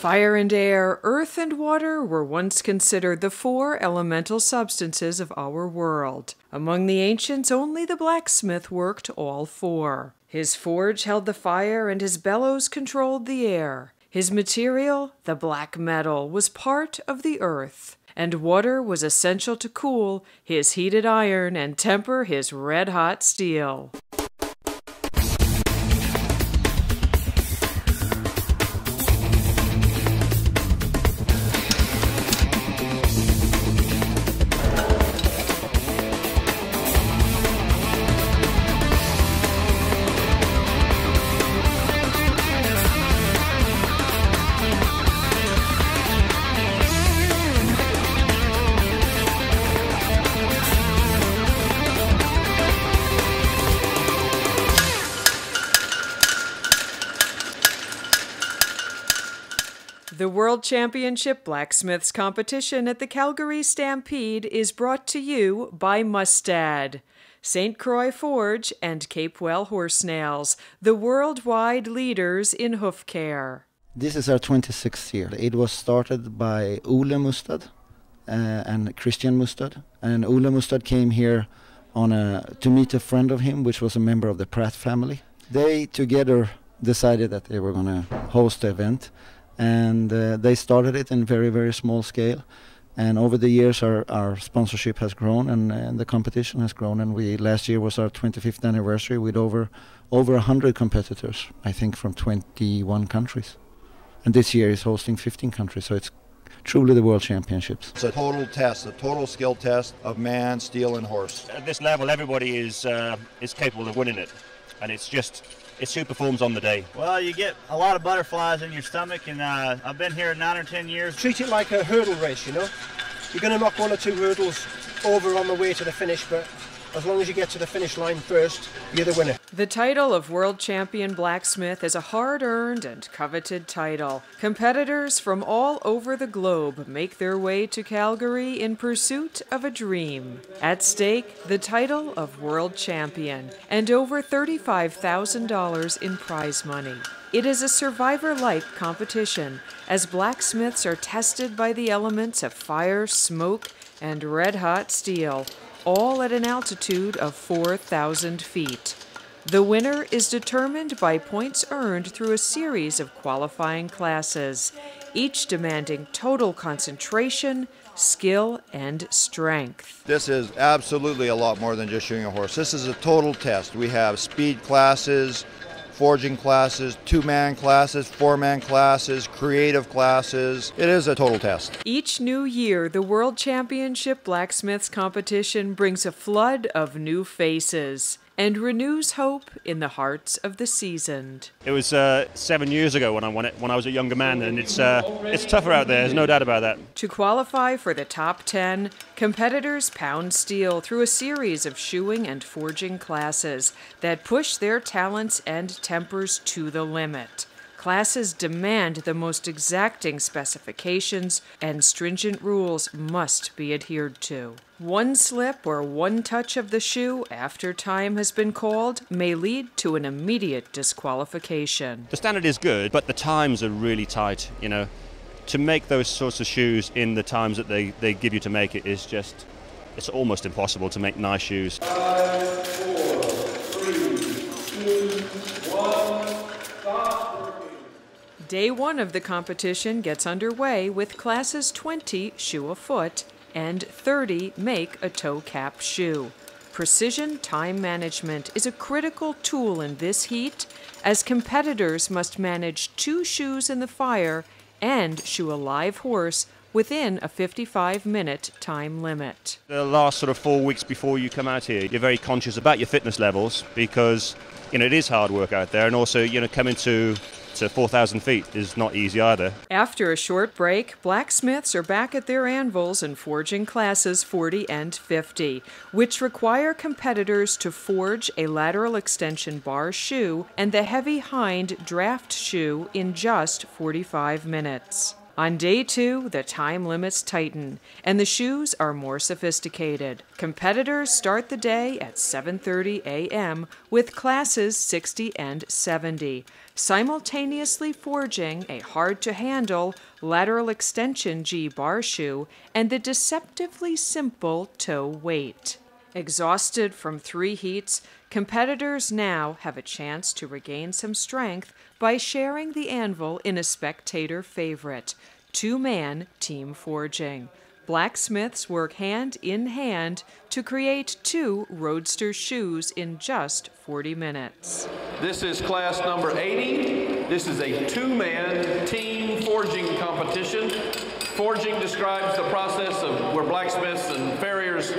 Fire and air, earth and water were once considered the four elemental substances of our world. Among the ancients, only the blacksmith worked all four. His forge held the fire and his bellows controlled the air. His material, the black metal, was part of the earth, and water was essential to cool his heated iron and temper his red-hot steel. The World Championship Blacksmiths competition at the Calgary Stampede is brought to you by Mustad, St. Croix Forge, and Capewell Horse Nails, the worldwide leaders in hoof care. This is our 26th year. It was started by Ole Mustad and Christian Mustad. And Ole Mustad came here to meet a friend of him, which was a member of the Pratt family. They together decided that they were going to host the event. And they started it in very, very small scale. And over the years, our sponsorship has grown, and the competition has grown. And last year was our 25th anniversary with over 100 competitors, I think, from 21 countries. And this year is hosting 15 countries, so it's truly the World Championships. It's a total test, a total skill test of man, steel, and horse. At this level, everybody is capable of winning it, and it's who performs on the day. Well, you get a lot of butterflies in your stomach, and I've been here 9 or 10 years. Treat it like a hurdle race, you know. You're going to knock 1 or 2 hurdles over on the way to the finish, but as long as you get to the finish line first, you're the winner. The title of World Champion Blacksmith is a hard-earned and coveted title. Competitors from all over the globe make their way to Calgary in pursuit of a dream. At stake, the title of World Champion and over $35,000 in prize money. It is a survivor-like competition, as blacksmiths are tested by the elements of fire, smoke, and red-hot steel, all at an altitude of 4,000 feet. The winner is determined by points earned through a series of qualifying classes, each demanding total concentration, skill, and strength. This is absolutely a lot more than just shoeing a horse. This is a total test. We have speed classes, forging classes, 2-man classes, 4-man classes, creative classes. It is a total test. Each new year, the World Championship Blacksmiths competition brings a flood of new faces and renews hope in the hearts of the seasoned. It was 7 years ago when I won it, when I was a younger man, and it's tougher out there, there's no doubt about that. To qualify for the top 10, competitors pound steel through a series of shoeing and forging classes that push their talents and tempers to the limit. Classes demand the most exacting specifications, and stringent rules must be adhered to. One slip or one touch of the shoe after time has been called may lead to an immediate disqualification. The standard is good, but the times are really tight, you know. To make those sorts of shoes in the times that they give you to make it is just, it's almost impossible to make nice shoes. 5, 4, 3, 2, 1, stop. Day 1 of the competition gets underway with classes 20 shoe a foot and 30 make a toe cap shoe. Precision time management is a critical tool in this heat, as competitors must manage 2 shoes in the fire and shoe a live horse within a 55-minute time limit. The last sort of 4 weeks before you come out here, you're very conscious about your fitness levels, because it is hard work out there, and also coming to 4,000 feet is not easy either. After a short break, blacksmiths are back at their anvils and forging classes 40 and 50, which require competitors to forge a lateral extension bar shoe and the heavy hind draft shoe in just 45 minutes. On day 2, the time limits tighten, and the shoes are more sophisticated. Competitors start the day at 7:30 a.m. with classes 60 and 70, simultaneously forging a hard-to-handle lateral extension G-bar shoe and the deceptively simple toe weight. Exhausted from 3 heats, competitors now have a chance to regain some strength by sharing the anvil in a spectator favorite, 2-man team forging. Blacksmiths work hand in hand to create 2 roadster shoes in just 40 minutes. This is class number 80. This is a 2-man team forging competition. Forging describes the process of where blacksmiths and farriers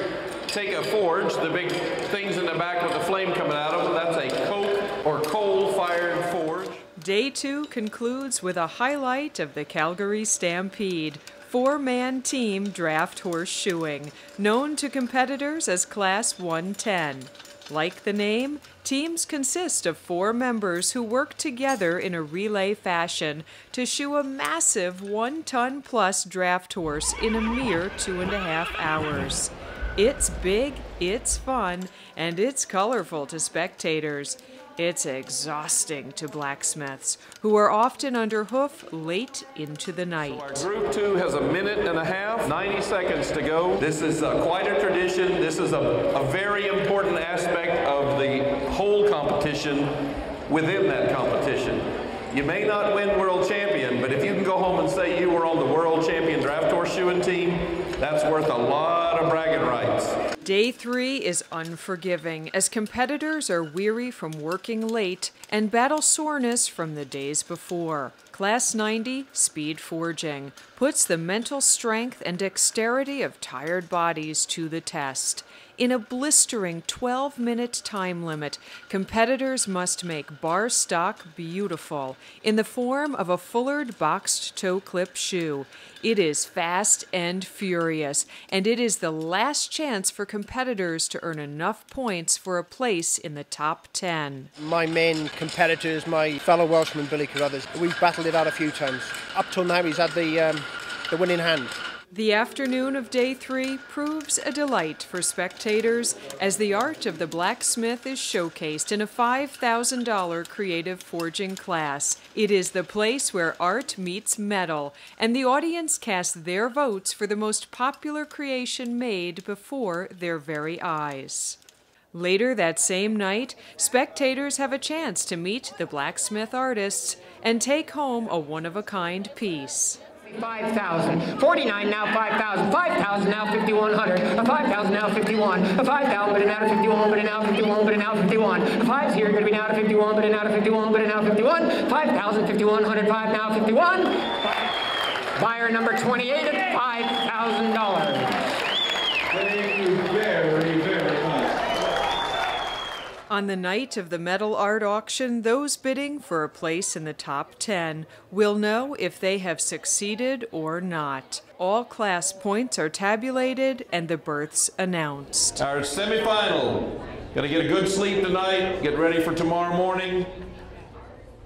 take a forge, the big things in the back with the flame coming out of them. That's a coke or coal-fired forge. Day 2 concludes with a highlight of the Calgary Stampede, 4-man team draft horse shoeing, known to competitors as Class 110. Like the name, teams consist of 4 members who work together in a relay fashion to shoe a massive 1-ton-plus draft horse in a mere 2.5 hours. It's big, it's fun, and it's colorful to spectators. It's exhausting to blacksmiths, who are often under hoof late into the night. So our group 2 has a minute and a half, 90 seconds to go. This is quite a tradition. This is a very important aspect of the whole competition within that competition. You may not win world champion, but if you can go home and say you were on the world champion draft horse shoeing team, that's worth a lot of bragging rights. Day 3 is unforgiving as competitors are weary from working late and battle soreness from the days before. Class 90, speed forging, puts the mental strength and dexterity of tired bodies to the test. In a blistering 12-minute time limit, competitors must make bar stock beautiful in the form of a fullered boxed toe clip shoe. It is fast and furious, and it is the last chance for competitors to earn enough points for a place in the top 10. My main competitor is my fellow Welshman, Billy Crothers. We've battled it out a few times. Up till now, he's had the winning hand. The afternoon of Day 3 proves a delight for spectators as the art of the blacksmith is showcased in a $5,000 creative forging class. It is the place where art meets metal, and the audience casts their votes for the most popular creation made before their very eyes. Later that same night, spectators have a chance to meet the blacksmith artists and take home a one-of-a-kind piece. 5,000, 49 now 5,000, 5,000 now 5,100, a 5,000 now 51, a 5,000 but an out of 51, but an out of 51, but an out of 51, a 5's here going to be now to 51, but an out of 51, but an out of 51, 5,000, 5,100, 5 now 51. Buyer number 28 at $5,000. Thank you very, very much. On the night of the metal art auction, those bidding for a place in the top 10 will know if they have succeeded or not. All class points are tabulated and the berths announced. Our semifinal. Gonna get a good sleep tonight. Get ready for tomorrow morning.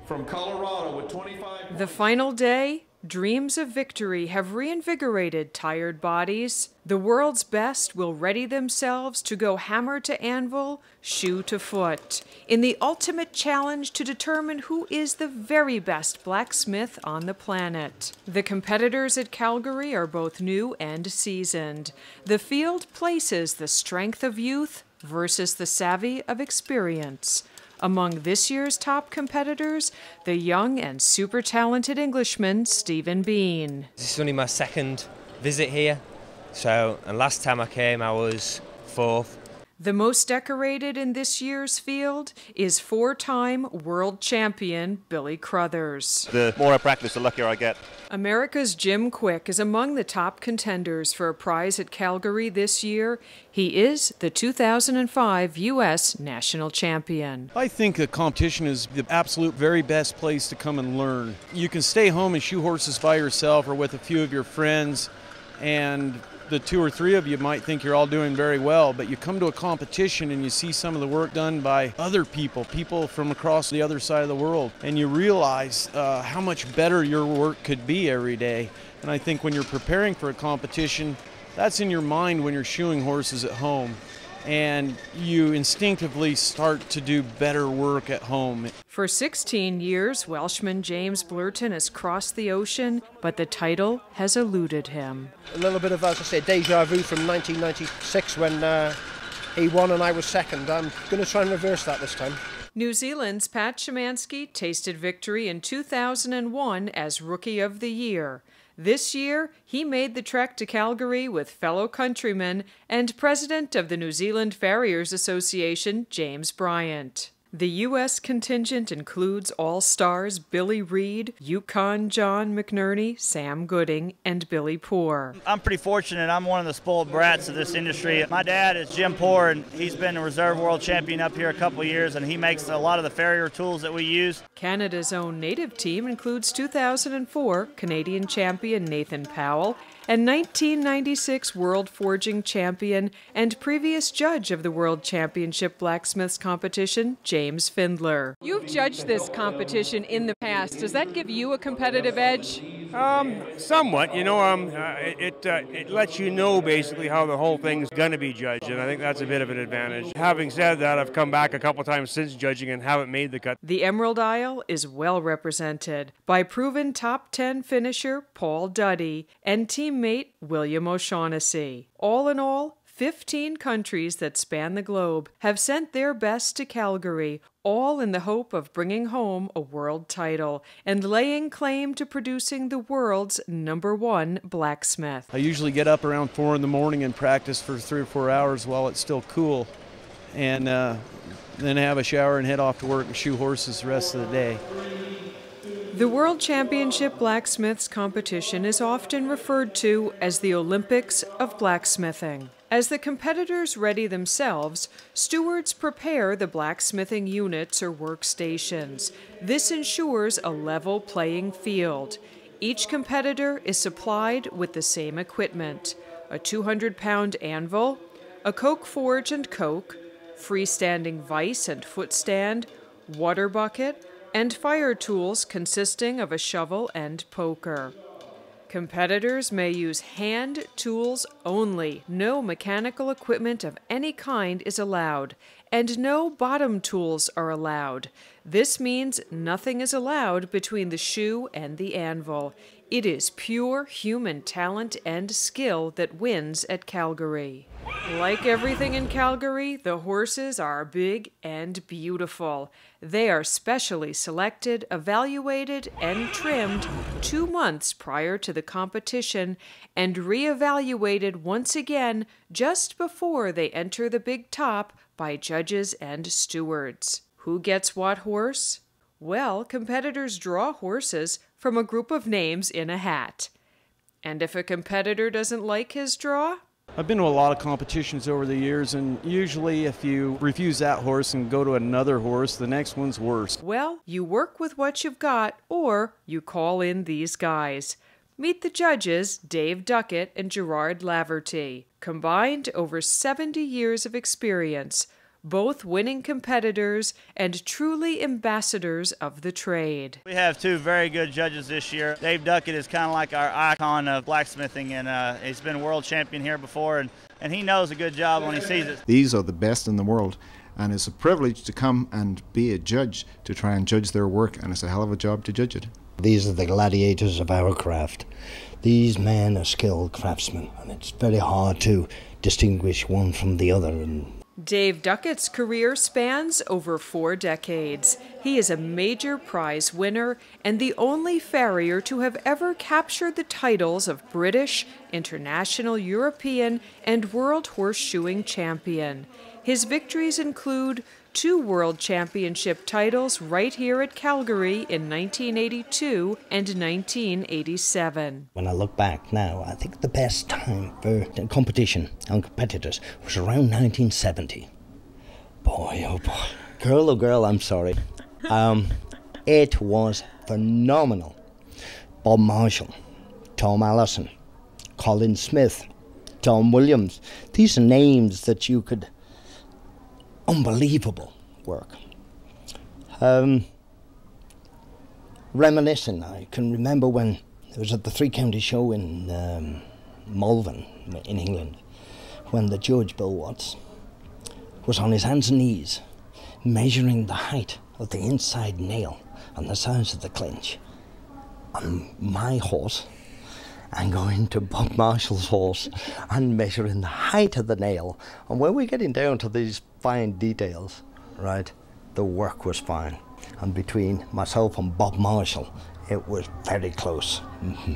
From Colorado with 25. The final day, dreams of victory have reinvigorated tired bodies. The world's best will ready themselves to go hammer to anvil, shoe to foot, in the ultimate challenge to determine who is the very best blacksmith on the planet. The competitors at Calgary are both new and seasoned. The field places the strength of youth versus the savvy of experience. Among this year's top competitors, the young and super talented Englishman, Stephen Bean. This is only my second visit here, and last time I came I was 4th. The most decorated in this year's field is 4-time world champion Billy Crothers. The more I practice, the luckier I get. America's Jim Quick is among the top contenders for a prize at Calgary this year. He is the 2005 U.S. national champion. I think the competition is the absolute very best place to come and learn. You can stay home and shoe horses by yourself or with a few of your friends and The two or three of you might think you're all doing very well, but you come to a competition and you see some of the work done by other people from across the other side of the world, and you realize how much better your work could be every day. And I think when you're preparing for a competition, that's in your mind when you're shoeing horses at home, and you instinctively start to do better work at home. For 16 years, Welshman James Blurton has crossed the ocean, but the title has eluded him. A little bit of, as I say, deja vu from 1996 when he won and I was second. I'm going to try and reverse that this time. New Zealand's Pat Schimanski tasted victory in 2001 as Rookie of the Year. This year, he made the trek to Calgary with fellow countrymen and president of the New Zealand Farriers Association, James Bryant. The U.S. contingent includes all-stars Billy Reed, Yukon John McNerney, Sam Gooding, and Billy Poor. I'm pretty fortunate. I'm one of the spoiled brats of this industry. My dad is Jim Poor, and he's been a reserve world champion up here a couple of years, and he makes a lot of the farrier tools that we use. Canada's own native team includes 2004 Canadian champion Nathan Powell and 1996 World Forging champion and previous judge of the World Championship Blacksmiths competition, James Findler. You've judged this competition in the past. Does that give you a competitive edge? Somewhat. You know, it lets you know basically how the whole thing's going to be judged, and I think that's a bit of an advantage. Having said that, I've come back a couple times since judging and haven't made the cut. The Emerald Isle is well represented by proven top 10 finisher Paul Duddy and teammate William O'Shaughnessy. All in all, 15 countries that span the globe have sent their best to Calgary, all in the hope of bringing home a world title and laying claim to producing the world's #1 blacksmith. I usually get up around 4 in the morning and practice for 3 or 4 hours while it's still cool, and then have a shower and head off to work and shoe horses the rest of the day. The World Championship Blacksmiths competition is often referred to as the Olympics of blacksmithing. As the competitors ready themselves, stewards prepare the blacksmithing units or workstations. This ensures a level playing field. Each competitor is supplied with the same equipment: a 200-pound anvil, a coke forge and coke, freestanding vise and footstand, water bucket, and fire tools consisting of a shovel and poker. Competitors may use hand tools only. No mechanical equipment of any kind is allowed, and no bottom tools are allowed. This means nothing is allowed between the shoe and the anvil. It is pure human talent and skill that wins at Calgary. Like everything in Calgary, the horses are big and beautiful. They are specially selected, evaluated, and trimmed 2 months prior to the competition and re-evaluated once again just before they enter the big top by judges and stewards. Who gets what horse? Well, competitors draw horses from a group of names in a hat. And if a competitor doesn't like his draw? I've been to a lot of competitions over the years, and usually if you refuse that horse and go to another horse, the next one's worse. Well, you work with what you've got, or you call in these guys. Meet the judges, Dave Duckett and Gerard Laverty. Combined over 70 years of experience, both winning competitors and truly ambassadors of the trade. We have 2 very good judges this year. Dave Duckett is kind of like our icon of blacksmithing, and he's been world champion here before, and he knows a good job when he sees it. These are the best in the world, and it's a privilege to come and be a judge to try and judge their work, and it's a hell of a job to judge it. These are the gladiators of our craft. These men are skilled craftsmen, and it's very hard to distinguish one from the other. Dave Duckett's career spans over 4 decades. He is a major prize winner and the only farrier to have ever captured the titles of British, International, European, and World Horseshoeing Champion. His victories include 2 World Championship titles right here at Calgary in 1982 and 1987. When I look back now, I think the best time for competition and competitors was around 1970. Boy, oh boy. Girl, oh girl, I'm sorry. It was phenomenal. Bob Marshall, Tom Allison, Colin Smith, Tom Williams. These are names that you could... Unbelievable work. Reminiscing, I can remember when it was at the Three County Show in Malvern in England, when the judge, Bill Watts, was on his hands and knees measuring the height of the inside nail on the sides of the clinch on my horse, and going to Bob Marshall's horse and measuring the height of the nail. And when we're getting down to these fine details, right, the work was fine. And between myself and Bob Marshall, it was very close,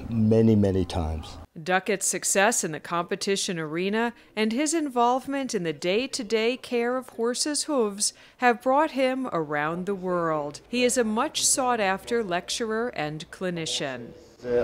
many, many times. Duckett's success in the competition arena and his involvement in the day-to-day care of horses' hooves have brought him around the world. He is a much sought-after lecturer and clinician.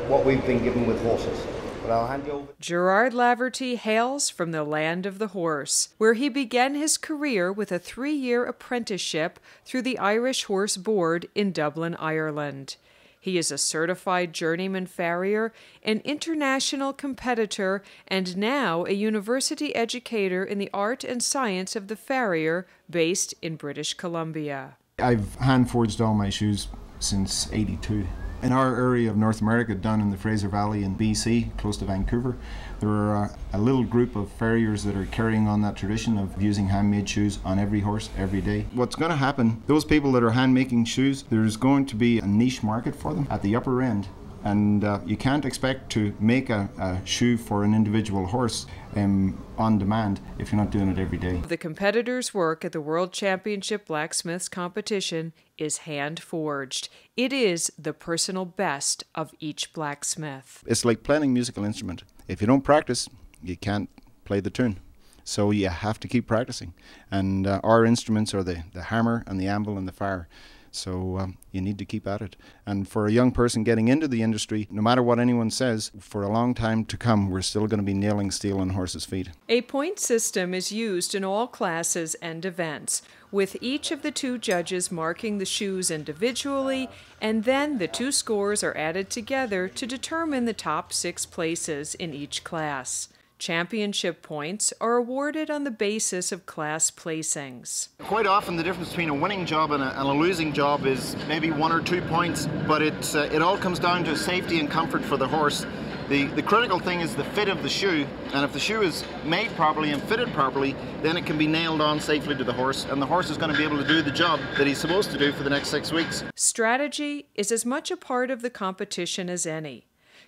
What we've been given with horses. But I'll hand you over. Gerard Laverty hails from the land of the horse, where he began his career with a 3-year apprenticeship through the Irish Horse Board in Dublin, Ireland. He is a certified journeyman farrier, an international competitor, and now a university educator in the art and science of the farrier based in British Columbia. I've hand-forged all my shoes since '82. In our area of North America, down in the Fraser Valley in BC, close to Vancouver, there are a little group of farriers that are carrying on that tradition of using handmade shoes on every horse every day. What's going to happen, those people that are hand-making shoes, there's going to be a niche market for them at the upper end. And you can't expect to make a shoe for an individual horse on demand if you're not doing it every day. The competitor's work at the World Championship Blacksmiths competition is hand-forged. It is the personal best of each blacksmith. It's like playing a musical instrument. If you don't practice, you can't play the tune. So you have to keep practicing. And our instruments are the hammer and the anvil and the fire. So you need to keep at it. And for a young person getting into the industry, no matter what anyone says, for a long time to come, we're still going to be nailing steel on horses' feet. A point system is used in all classes and events, with each of the 2 judges marking the shoes individually, and then the 2 scores are added together to determine the top 6 places in each class. Championship points are awarded on the basis of class placings. Quite often the difference between a winning job and a losing job is maybe 1 or 2 points, but it all comes down to safety and comfort for the horse. The critical thing is the fit of the shoe, and if the shoe is made properly and fitted properly, then it can be nailed on safely to the horse, and the horse is going to be able to do the job that he's supposed to do for the next 6 weeks. Strategy is as much a part of the competition as any.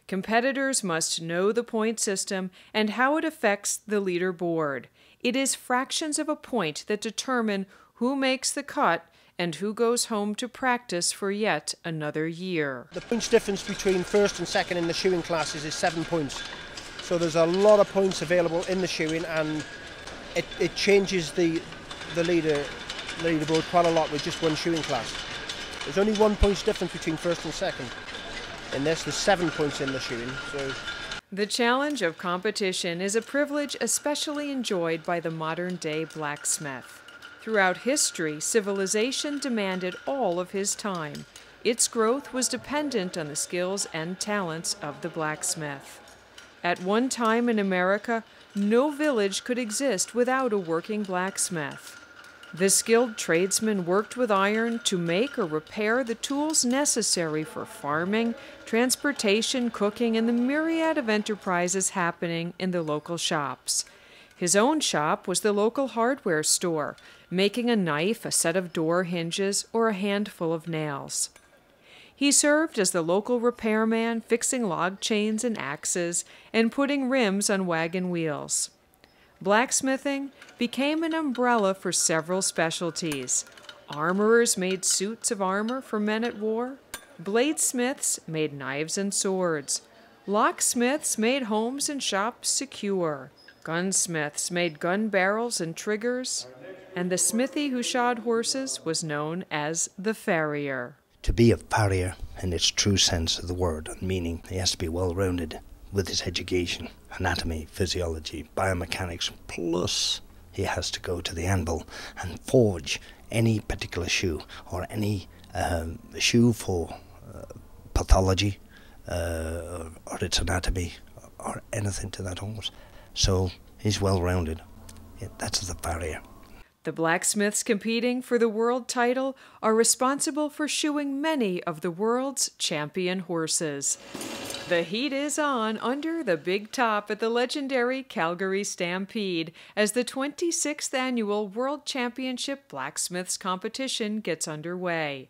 Competitors must know the point system and how it affects the leaderboard. It is fractions of a point that determine who makes the cut and who goes home to practice for yet another year. The points difference between first and second in the shoeing classes is 7 points. So there's a lot of points available in the shoeing, and it changes the leaderboard quite a lot with just one shoeing class. There's only 1 point difference between first and second. And there's 7 points in the shoeing. So the challenge of competition is a privilege especially enjoyed by the modern-day blacksmith. Throughout history, civilization demanded all of his time. Its growth was dependent on the skills and talents of the blacksmith. At one time in America, no village could exist without a working blacksmith. The skilled tradesman worked with iron to make or repair the tools necessary for farming, transportation, cooking, and the myriad of enterprises happening in the local shops. His own shop was the local hardware store, making a knife, a set of door hinges, or a handful of nails. He served as the local repairman, fixing log chains and axes, and putting rims on wagon wheels. Blacksmithing became an umbrella for several specialties. Armorers made suits of armor for men at war. Bladesmiths made knives and swords. Locksmiths made homes and shops secure. Gunsmiths made gun barrels and triggers. And the smithy who shod horses was known as the farrier. To be a farrier in its true sense of the word and meaning, he has to be well-rounded with his education, anatomy, physiology, biomechanics, plus he has to go to the anvil and forge any particular shoe or any shoe for pathology or its anatomy or anything to that horse. So he's well-rounded. Yeah, that's the farrier. The blacksmiths competing for the world title are responsible for shoeing many of the world's champion horses. The heat is on under the big top at the legendary Calgary Stampede as the 26th annual World Championship Blacksmiths competition gets underway.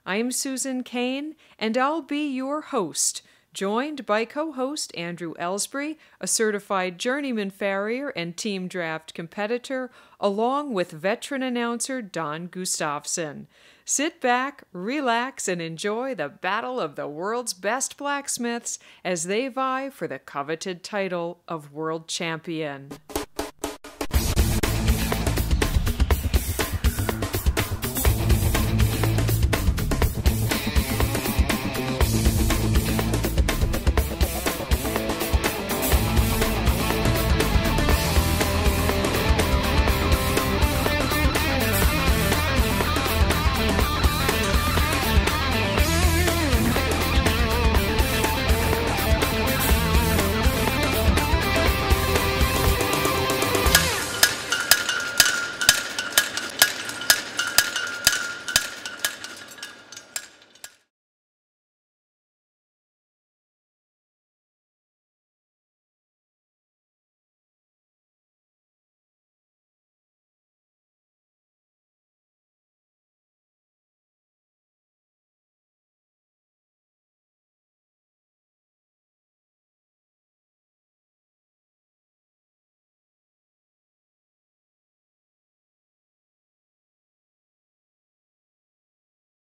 I'm Susan Kane, and I'll be your host, joined by co-host Andrew Ellsbury, a certified journeyman farrier and team draft competitor, along with veteran announcer Don Gustafson. Sit back, relax, and enjoy the battle of the world's best blacksmiths as they vie for the coveted title of world champion.